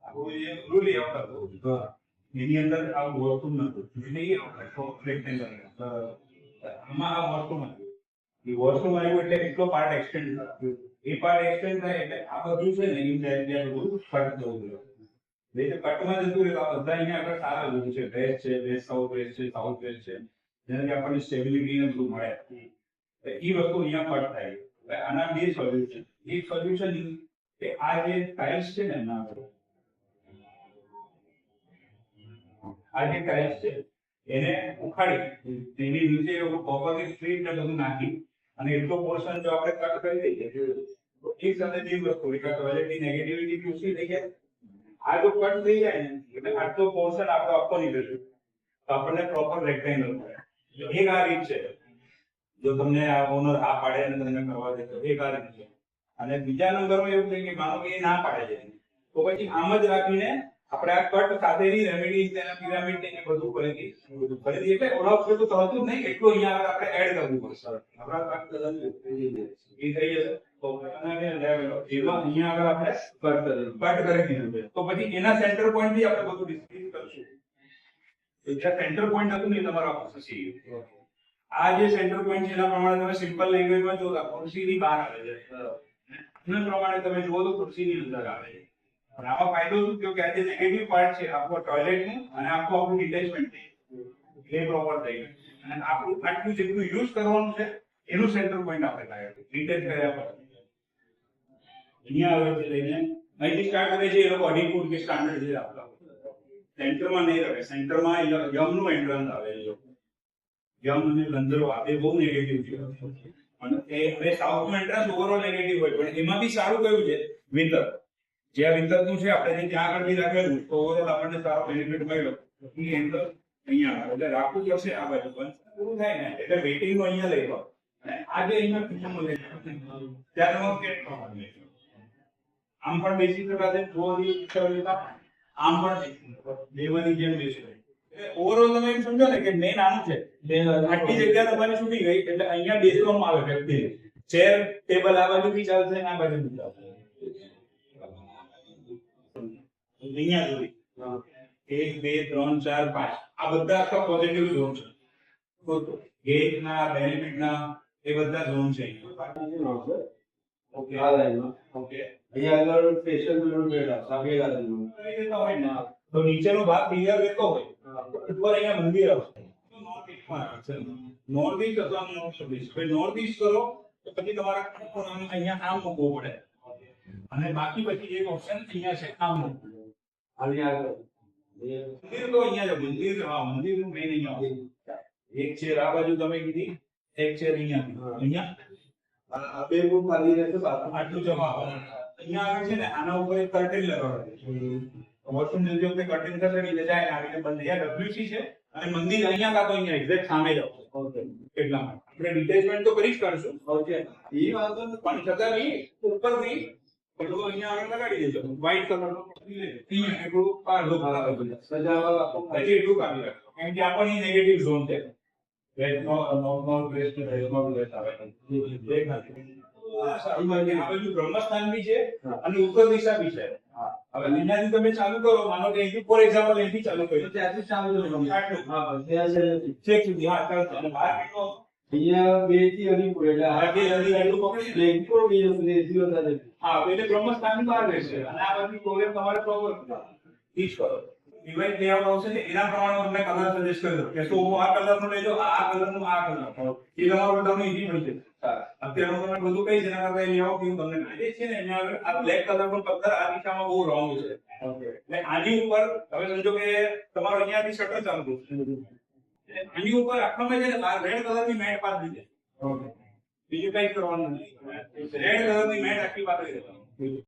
આપણું જે rule layout હતું એની અંદર આવું હોતું નતું એટલે એ રેક્ટેંગલ આમાં આ વોશરૂમ હતું એ વોશરૂમ આવ્યું એટલે એટલો પાર્ટ એક્સટેન્ડ થયો એ પાર્ટ એક્સટેન્ડ થાય એટલે આ બધું છે ને એમ જાય ત્યાં બધું કટ જવું જોઈએ કટમાં જતું રહે આ બધા અહીંયા આગળ સારા રૂમ છે વેસ્ટ છે વેસ્ટ સાઉથ વેસ્ટ છે સાઉથ વેસ્ટ છે જેનાથી આપણને સ્ટેબિલિટી ને બધું મળે એ વસ્તુ અહીંયા કટ થાય આના બે સોલ્યુશન એક સોલ્યુશન કે આ જે ટાઇલ્સ છે ને એના આ જે ટાઇલ્સ છે એને ઉખાડી એની નીચે કોપરની સ્ટ્રીપ ને બધું નાખી અને એટલો પોર્શન જો આપણે કટ કરી દઈએ તો એક સાથે બે વસ્તુ એક ટોયલેટની નેગેટિવિટી બી ઓછી થઈ જાય આ જો કટ થઈ જાય ને એટલે આટલો પોર્શન આપણે આપવો નહીં રહેશે તો આપણને પ્રોપર રેક્ટેંગલ મળે એક આ રીત છે જો તમને આ ઓનર આ પાડે અને તમને કરવા દે તો એક આ રીત છે અને બીજા નંબરમાં એવું છે કે માનો કે એ ના પાડે છે તો પછી આમ જ રાખીને આપણે આ કટ સાથેની રેમેડી તેના પિરામિડ ને બધું કરી એટલે ઓલા વખતે તો થતું જ નહીં એટલું અહીંયા આપણે એડ કરવું પડશે આપણા કટ એ થઈ જશે તો એમાં અહીંયા આગળ આપણે કટ કરી દીધું છે તો પછી એના સેન્ટર પોઈન્ટ થી આપણે બધું ડિસ્કસ કરશું એટલે સેન્ટર પોઈન્ટ હતું ને તમારો ખુરશી આ જે સેન્ટર પોઈન્ટ છે એના પ્રમાણે તમે સિમ્પલ લેંગ્વેજમાં જો ખુરશીની બહાર આવે છે એના પ્રમાણે તમે જુઓ તો ખુરશીની અંદર આવે છે પણ આમાં ફાયદો શું થયો કે આ જે નેગેટિવ પાર્ટ છે આપણો ટોયલેટનું અને આપણું ડિટેચમેન્ટ એ પ્રોપર થઈ ગયું અને આપણું આટલું જેટલું યુઝ કરવાનું છે એનું સેન્ટર પોઈન્ટ આપણે લાવ્યા ડિટેચ કર્યા પછી અહીંયા આવે છે લઈને અહીંથી સ્ટાર્ટ કરે છે એ લોકો 2.5 ફૂટ કે સ્ટાન્ડર્ડ છે આપણા સેન્ટરમાં નહીં રહે સેન્ટરમાં યમનું એન્ટ્રન્સ આવે છે યમ અને ગંધર્વ આ બે બહુ નેગેટિવ છે અને એ હવે સાઉથનું એન્ટ્રન્સ ઓવરઓલ નેગેટિવ હોય પણ એમાંથી સારું કયું છે વિન્ટર જે આ વિન્ટરનું છે આપણે ત્યાં આગળ બી રાખેલું તો ઓવરઓલ આપણને સારો બેનિફિટ મળ્યો એ એન્ટર અહીંયા આવે એટલે રાખવું પડશે આ બાજુ પણ પૂરું થાય ને એટલે વેટિંગનું અહીંયા લઈ લો અને આજે અહીંયા કિચનનું લઈ ત્યાં તમારું કેટ પ્રમાણે આમ પણ બેસી શકાશે આમ પણ દેવાની જેમ બેસી ઓવરઓલ તમે એમ સમજો ને કે મેઇન આનું છે આટલી જગ્યા તમારી છૂટી ગઈ એટલે અહીંયા બેસવામાં આવે વ્યક્તિ ચેર ટેબલ આ બાજુ બી ચાલશે આ બાજુ બી ચાલશે અહીંયા સુધી 1 2 3 4 5 આ બધા આખા પોઝિટિવ ઝોન છે ગેટ ના બેનિફિટ ના એ બધા ઝોન છે ઓકે આ લાઈનમાં ઓકે અહીંયા આગળ સ્પેશિયલ રૂમ બેઠા સાબે ગાર્ડન તો નીચેનો ભાગ ક્લિયર રહેતો હોય ઉપર અહીંયા મંદિર આવશે નોર્થ ઈસ્ટ અથવા નોર્થ ઈસ્ટ કરો તો પછી તમારે અહીંયા આમ મૂકવું પડે અને બાકી પછી એક ઓપ્શન અહીંયા છે આમ મૂકવું મંદિર તો અહીંયા છે મંદિર મંદિરનું મેઇન અહીંયા એક ચેર આ બાજુ તમે કીધી એક ચેર અહીંયા આ બે રૂમ ખાલી રહેશે આટલું જમા અહીંયા આવે છે ને આના ઉપર એક કર્ટેન લગાવવાનું વોશરૂમ ની વખતે કર્ટેન ખસેડી જાય આવીને બંધ અહીંયા ડબ્લ્યુસી છે અને મંદિર અહીંયા કાં તો અહીંયા એક્ઝેક્ટ સામે જ આવશે એટલા માટે આપણે ડિટેચમેન્ટ તો કરી જ કરશું ઓકે એ વાંધો પણ છતાં નહીં ઉપરથી પડવો અહીંયા આગળ લગાડી દેજો વ્હાઈટ કલરનો એટલું સજાવવા એટલું કાઢી રાખો કેમ કે આપણને નેગેટિવ ઝોન છે બ્રહ્મસ્થાન બી છે અને ઉત્તર દિશા બી છે હવે અહીંયાથી તમે ચાલુ કરો માનો કે અહીંથી ફોર એક્ઝામ્પલ અહીંથી ચાલુ કર્યું ત્યાંથી ચાલુ છેક સુધી હા ચાલશે અને બહાર કેટલો અહીંયા 2 થી અડીપુર એટલે હા 2 અડી એટલું પકડી એટલે બીજો સુધી વધારે હા એટલે બ્રહ્મસ્થાન બહાર રહેશે અને આ બધી પ્રોબ્લેમ તમારે પ્રોપર ટીચ કરો ડિવાઇડ લેઆઉટ આવશે ને એના પ્રમાણે તમને કલર સજેસ્ટ કરી દો કે તો આ કલરનો લેજો આ કલરનો આ કલર એ તમારું તમને ઈઝી મળશે અત્યારે તમે બધું કઈ છે એના કરતા લેઆઉટ કેવું તમને આજે છે ને એના આગળ આ બ્લેક કલરનો પથ્થર આ દિશામાં બહુ રોંગ છે એટલે આની ઉપર તમે સમજો કે તમારો અહીંયાથી શટર ચાલુ આની ઉપર આખામાં છે ને આ રેડ કલરની મેટ પાડી દીધી બીજું કઈ કરવાનું નથી રેડ કલરની મેટ આખી પાડી દેવાની